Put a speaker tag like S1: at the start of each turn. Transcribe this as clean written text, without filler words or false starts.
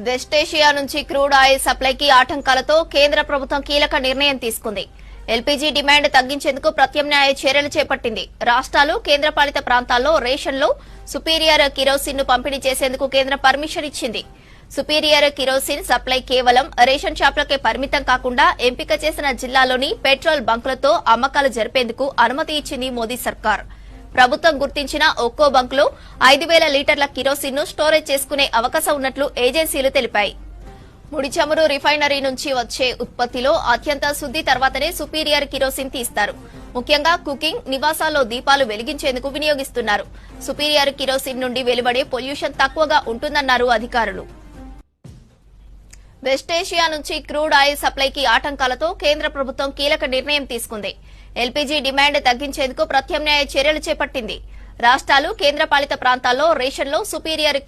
S1: వెస్టేషియా నుంచి crude oil సప్లైకి ఆటంకాలతో కేంద్ర ప్రభుత్వం కీలక నిర్ణయం తీసుకుంది. ఎల్పీజీ డిమాండ్ తగ్గించేందుకు ప్రత్యామ్నాయ చర్యలు చేపట్టింది. రాష్ట్రాలు, కేంద్రపాలిత ప్రాంతాల్లో రేషన్లో సుపీరియర్ కిరోసిన్ ను పంపిణీ చేసేందుకు కేంద్రం పర్మిషన్ ఇచ్చింది. సుపీరియర్ కిరోసిన్ సప్లై కేవలం రేషన్ షాపులకే పరిమితం కాకుండా ఎంపిక చేసిన జిల్లాలోని పెట్రోల్ బంకులతో అమ్మకాలు జరిపేందుకు అనుమతి ఇచ్చింది మోదీ సర్కార్. ప్రభుత్వం గుర్తించిన ఒక్కో బంకులో 5,000 లీటర్ల కిరోసిన్ ను స్టోరేజ్ చేసుకునే అవకాశం ఉన్నట్లు ఏజెన్సీలు తెలిపాయి. ముడి చమురు రిఫైనరీ నుంచి వచ్చే ఉత్పత్తిలో అత్యంత శుద్ది తర్వాతనే సుపీరియర్ కిరోసిన్ తీస్తారు. ముఖ్యంగా కుకింగ్, నివాసాల్లో దీపాలు వెలిగించేందుకు వినియోగిస్తున్నారు. సుపీరియర్ కిరోసిన్ నుండి వెలువడే పొల్యూషన్ తక్కువగా ఉంటుందన్నారు అధికారులు. వెస్టేషియా నుంచి క్రూడ్ ఆయిల్ సప్లైకి ఆటంకాలతో కేంద్ర ప్రభుత్వం కీలక నిర్ణయం తీసుకుంది. ఎల్పీజీ డిమాండ్ తగ్గించేందుకు ప్రత్యామ్నాయ చర్యలు చేపట్టింది. రాష్ట్రాలు, కేంద్రపాలిత ప్రాంతాల్లో రేషన్లో సుపీరియర్